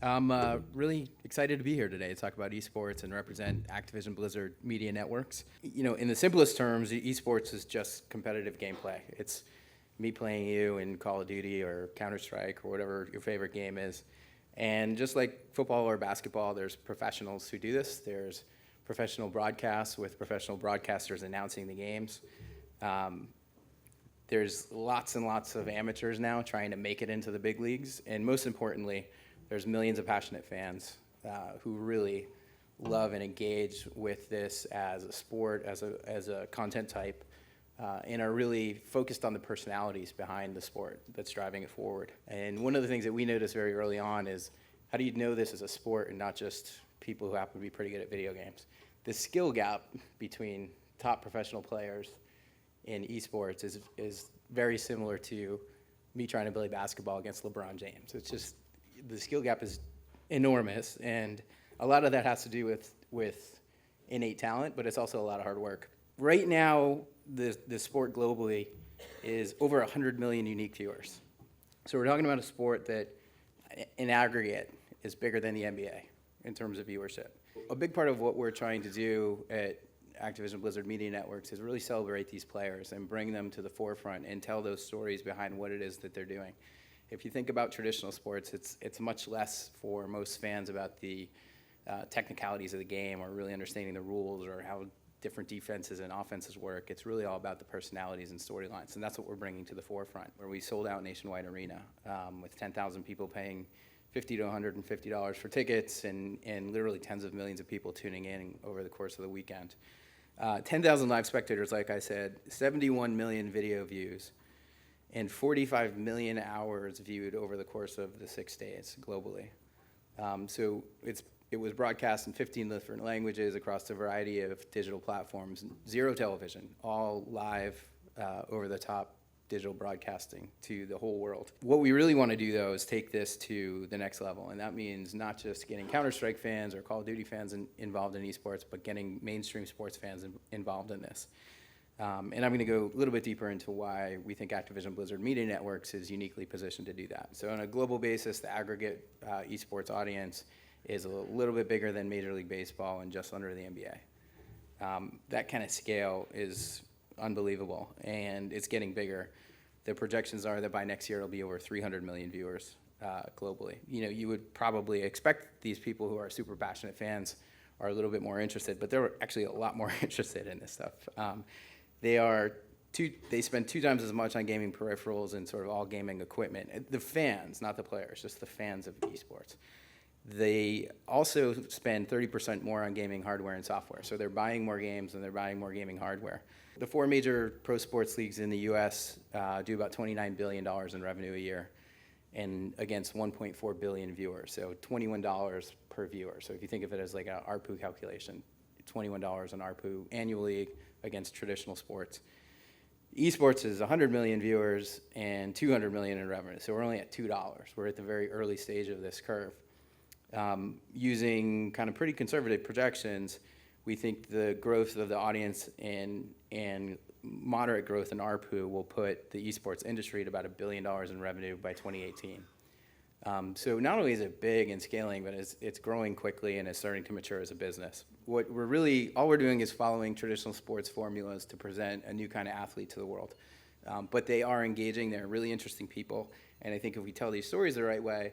I'm really excited to be here today to talk about esports and represent Activision Blizzard Media Networks. You know, in the simplest terms, esports is just competitive gameplay. It's me playing you in Call of Duty or Counter-Strike or whatever your favorite game is. And just like football or basketball, there's professionals who do this. There's professional broadcasts with professional broadcasters announcing the games. There's lots and lots of amateurs now trying to make it into the big leagues. And most importantly, there's millions of passionate fans who really love and engage with this as a sport, as a content type, and are really focused on the personalities behind the sport that's driving it forward. And one of the things that we noticed very early on is, how do you know this is a sport and not just people who happen to be pretty good at video games? The skill gap between top professional players in esports is very similar to me trying to play basketball against LeBron James. It's just, the skill gap is enormous, and a lot of that has to do with innate talent, but it's also a lot of hard work. Right now, the sport globally is over 100 million unique viewers. So we're talking about a sport that, in aggregate, is bigger than the NBA in terms of viewership. A big part of what we're trying to do at Activision Blizzard Media Networks is really celebrate these players and bring them to the forefront and tell those stories behind what it is that they're doing. If you think about traditional sports, it's much less for most fans about the technicalities of the game or really understanding the rules or how different defenses and offenses work. It's really all about the personalities and storylines, and that's what we're bringing to the forefront, where we sold out nationwide arena with 10,000 people paying $50 to $150 for tickets and literally tens of millions of people tuning in over the course of the weekend. 10,000 live spectators, like I said, 71 million video views, and 45 million hours viewed over the course of the 6 days globally. So it was broadcast in 15 different languages across a variety of digital platforms, zero television, all live over-the-top digital broadcasting to the whole world. What we really want to do, though, is take this to the next level, and that means not just getting Counter-Strike fans or Call of Duty fans involved in esports, but getting mainstream sports fans involved in this. And I'm going to go a little bit deeper into why we think Activision Blizzard Media Networks is uniquely positioned to do that. So on a global basis, the aggregate esports audience is a little bit bigger than Major League Baseball and just under the NBA. That kind of scale is unbelievable, and it's getting bigger. The projections are that by next year it'll be over 300 million viewers globally. You know, you would probably expect these people who are super passionate fans are a little bit more interested, but they're actually a lot more interested in this stuff. They spend 2 times as much on gaming peripherals and sort of all gaming equipment. The fans, not the players, just the fans of esports. They also spend 30% more on gaming hardware and software. So they're buying more games and they're buying more gaming hardware. The 4 major pro sports leagues in the US do about $29 billion in revenue a year, and against 1.4 billion viewers, so $21 per viewer. So if you think of it as like an ARPU calculation, $21 in ARPU annually against traditional sports. Esports is 100 million viewers and 200 million in revenue, so we're only at $2. We're at the very early stage of this curve. Using kind of pretty conservative projections, we think the growth of the audience and moderate growth in ARPU will put the esports industry at about $1 billion in revenue by 2018. So not only is it big and scaling, but it's growing quickly and it's starting to mature as a business. All we're doing is following traditional sports formulas to present a new kind of athlete to the world. But they are engaging, they're really interesting people, and I think if we tell these stories the right way,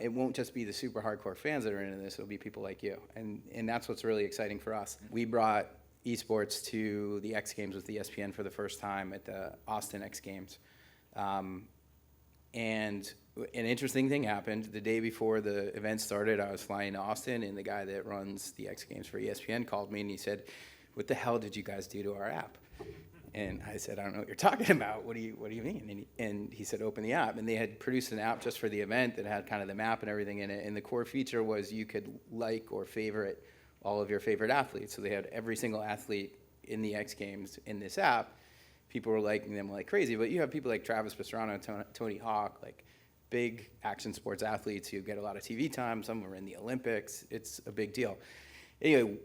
it won't just be the super hardcore fans that are into this, it'll be people like you. And that's what's really exciting for us. We brought esports to the X Games with ESPN for the first time at the Austin X Games. And an interesting thing happened. The day before the event started, I was flying to Austin, and the guy that runs the X Games for ESPN called me and he said, "What the hell did you guys do to our app?" And I said, "I don't know what you're talking about. What do you mean?" And he said, "Open the app." And they had produced an app just for the event that had kind of the map and everything in it. And the core feature was you could like or favorite all of your favorite athletes. So they had every single athlete in the X Games in this app. People were liking them like crazy. But you have people like Travis Pastrana, Tony Hawk, like big action sports athletes who get a lot of TV time. Some are in the Olympics. It's a big deal. Anyway,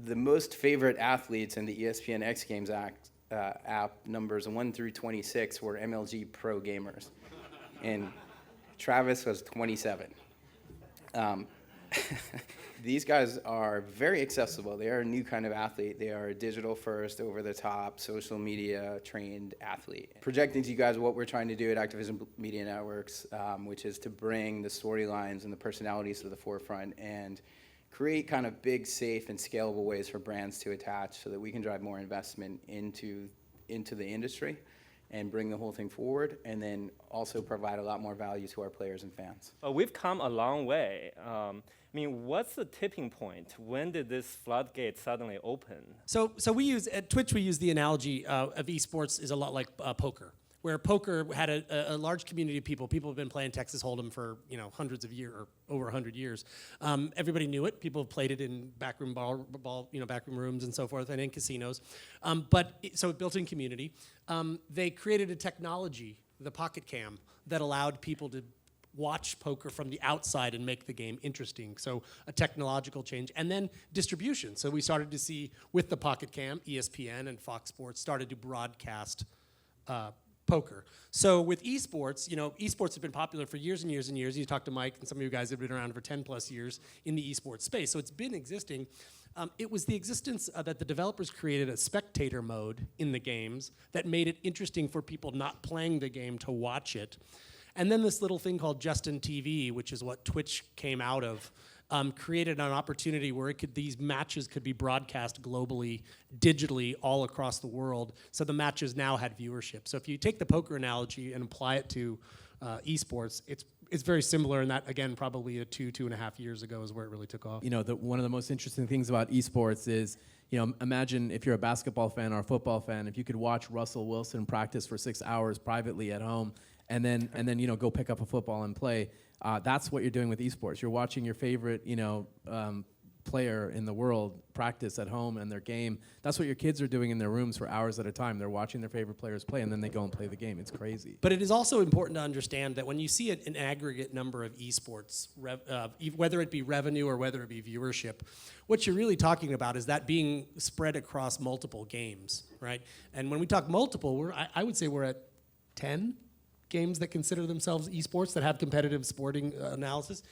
the most favorite athletes in the ESPN X Games app numbers 1 through 26 were MLG pro gamers, and Travis was 27. These guys are very accessible. They are a new kind of athlete. They are a digital first, over the top, social media trained athlete. Projecting to you guys what we're trying to do at Activision Media Networks, which is to bring the storylines and the personalities to the forefront and create kind of big, safe, and scalable ways for brands to attach so that we can drive more investment into the industry and bring the whole thing forward, and then also provide a lot more value to our players and fans. We've come a long way. I mean, what's the tipping point? When did this floodgate suddenly open? So we use, at Twitch, we use the analogy of esports is a lot like poker, where poker had a large community of people. People have been playing Texas Hold'em for hundreds of years, or over 100 years. Everybody knew it. People have played it in backroom backroom rooms and so forth, and in casinos. So it built in community. They created a technology, the Pocket Cam, that allowed people to watch poker from the outside and make the game interesting. So a technological change. And then distribution. So we started to see, with the Pocket Cam, ESPN and Fox Sports started to broadcast poker. So with esports, esports have been popular for years and years and years. You talk to Mike, and some of you guys have been around for 10 plus years in the esports space. So it's been existing. It was the existence that the developers created a spectator mode in the games that made it interesting for people not playing the game to watch it. And then this little thing called Justin TV, which is what Twitch came out of, created an opportunity where these matches could be broadcast globally, digitally, all across the world. So the matches now had viewership. So if you take the poker analogy and apply it to esports, it's very similar, and that, again, probably 2.5 years ago is where it really took off. One of the most interesting things about esports is, imagine if you're a basketball fan or a football fan, if you could watch Russell Wilson practice for 6 hours privately at home, and then go pick up a football and play. That's what you're doing with esports. You're watching your favorite player in the world practice at home and their game. That's what your kids are doing in their rooms for hours at a time. They're watching their favorite players play, and then they go and play the game. It's crazy. But it is also important to understand that when you see an aggregate number of esports, whether it be revenue or whether it be viewership, what you're really talking about is that being spread across multiple games, right? And when we talk multiple, I would say we're at 10 games that consider themselves esports that have competitive sporting analysis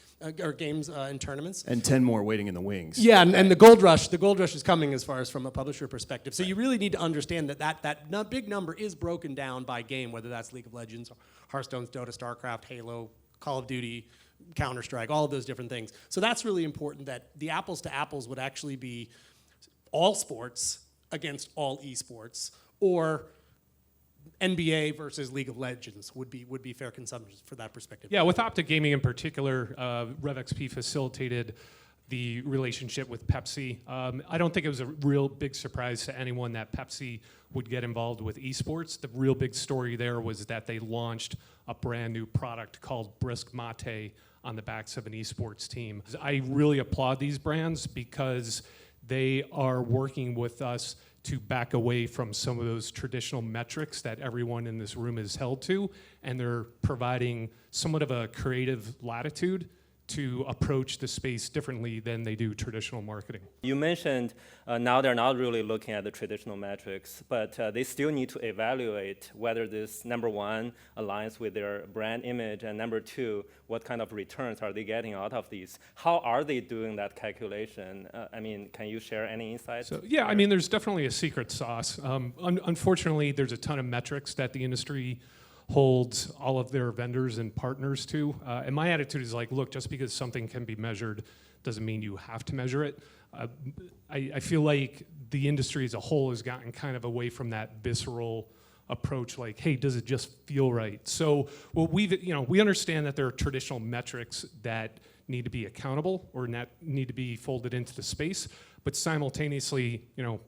or games in tournaments, and 10 more waiting in the wings. Yeah, and the gold rush is coming as far as from a publisher perspective. So you really need to understand that big number is broken down by game, whether that's League of Legends, Hearthstone, Dota, StarCraft, Halo, Call of Duty, Counter-Strike, all of those different things. So that's really important, that the apples to apples would actually be all sports against all esports, or NBA versus League of Legends would be fair consumption for that perspective. Yeah, with Optic Gaming in particular, RevXP facilitated the relationship with Pepsi. I don't think it was a real big surprise to anyone that Pepsi would get involved with esports. The real big story there was that they launched a brand new product called Brisk Mate on the backs of an esports team. I really applaud these brands because they are working with us to back away from some of those traditional metrics that everyone in this room is held to, and they're providing somewhat of a creative latitude to approach the space differently than they do traditional marketing. You mentioned now they're not really looking at the traditional metrics, but they still need to evaluate whether this, number one, aligns with their brand image, and number two, what kind of returns are they getting out of these? How are they doing that calculation? Can you share any insights? So, yeah, there's definitely a secret sauce. Unfortunately, there's a ton of metrics that the industry holds all of their vendors and partners to. And my attitude is like, look, just because something can be measured doesn't mean you have to measure it. I feel like the industry as a whole has gotten kind of away from that visceral approach, like, hey, does it just feel right? So we understand that there are traditional metrics that need to be accountable or need to be folded into the space, but simultaneously,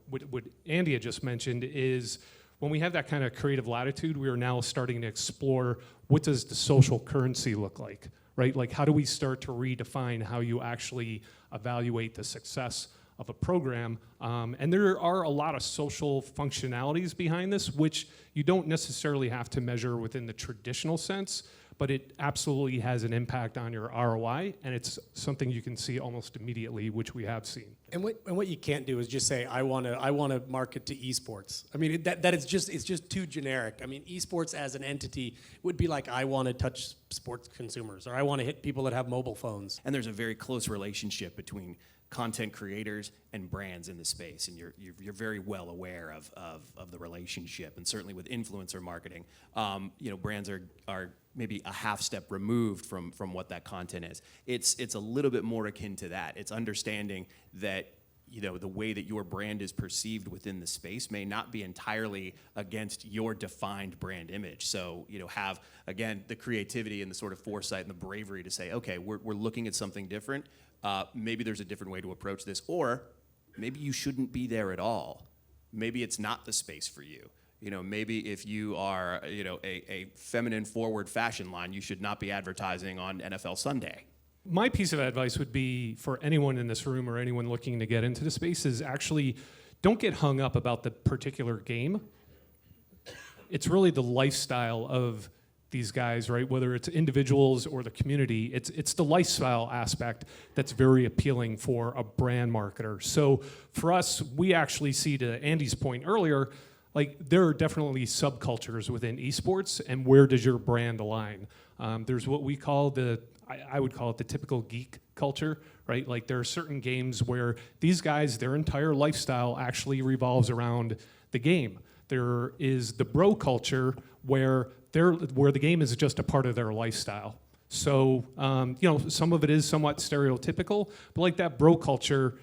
what Andy had just mentioned is, when we have that kind of creative latitude, we are now starting to explore, what does the social currency look like, right? Like, how do we start to redefine how you actually evaluate the success of a program? And there are a lot of social functionalities behind this, which you don't necessarily have to measure within the traditional sense, but it absolutely has an impact on your ROI, and it's something you can see almost immediately, which we have seen. And what you can't do is just say I want to market to esports. I mean that is just it's just too generic. I mean esports as an entity would be like I want to touch sports consumers or I want to hit people that have mobile phones. And there's a very close relationship between content creators and brands in the space, and you're very well aware of the relationship. And certainly with influencer marketing, brands are maybe a half step removed from what that content is. It's a little bit more akin to that. It's understanding that the way that your brand is perceived within the space may not be entirely against your defined brand image. So, have, again, the creativity and the sort of foresight and the bravery to say, okay, we're looking at something different. Maybe there's a different way to approach this, or maybe you shouldn't be there at all. Maybe it's not the space for you. Maybe if you are, a feminine forward fashion line, you should not be advertising on NFL Sunday. My piece of advice would be for anyone in this room or anyone looking to get into the space is actually don't get hung up about the particular game. It's really the lifestyle of these guys, right? Whether it's individuals or the community, it's the lifestyle aspect that's very appealing for a brand marketer. So for us, we actually see, to Andy's point earlier, like there are definitely subcultures within esports, and where does your brand align? There's what we call I would call it the typical geek culture, right? Like there are certain games where these guys, their entire lifestyle actually revolves around the game. There is the bro culture where the game is just a part of their lifestyle. So, some of it is somewhat stereotypical, but like that bro culture,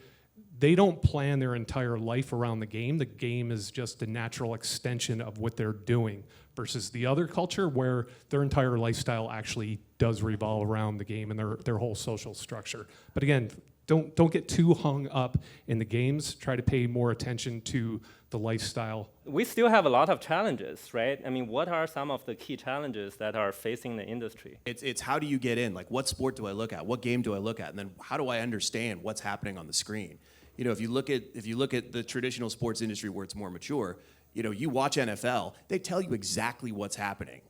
they don't plan their entire life around the game. The game is just a natural extension of what they're doing, versus the other culture where their entire lifestyle actually does revolve around the game and their whole social structure. But again, don't get too hung up in the games. Try to pay more attention to the lifestyle. We still have a lot of challenges, right? I mean, what are some of the key challenges that are facing the industry? It's how do you get in? Like, what sport do I look at? What game do I look at? And then how do I understand what's happening on the screen? If you look at the traditional sports industry where it's more mature, you watch NFL, they tell you exactly what's happening.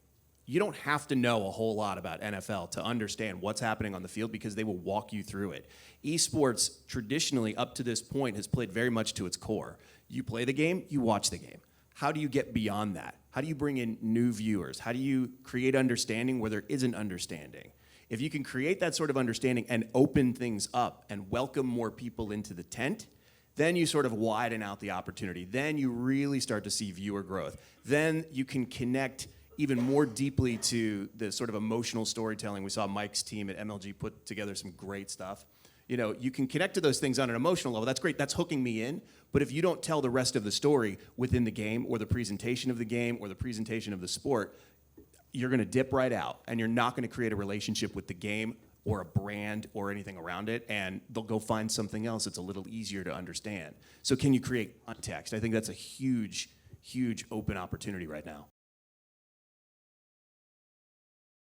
You don't have to know a whole lot about NFL to understand what's happening on the field because they will walk you through it. Esports, traditionally, up to this point, has played very much to its core. You play the game, you watch the game. How do you get beyond that? How do you bring in new viewers? How do you create understanding where there isn't understanding? If you can create that sort of understanding and open things up and welcome more people into the tent, then you sort of widen out the opportunity. Then you really start to see viewer growth. Then you can connect even more deeply to the sort of emotional storytelling. We saw Mike's team at MLG put together some great stuff. You can connect to those things on an emotional level. That's great. That's hooking me in. But if you don't tell the rest of the story within the game or the presentation of the game or the presentation of the sport, you're going to dip right out, and you're not going to create a relationship with the game or a brand or anything around it, and they'll go find something else that's a little easier to understand. So can you create context? I think that's a huge, huge open opportunity right now.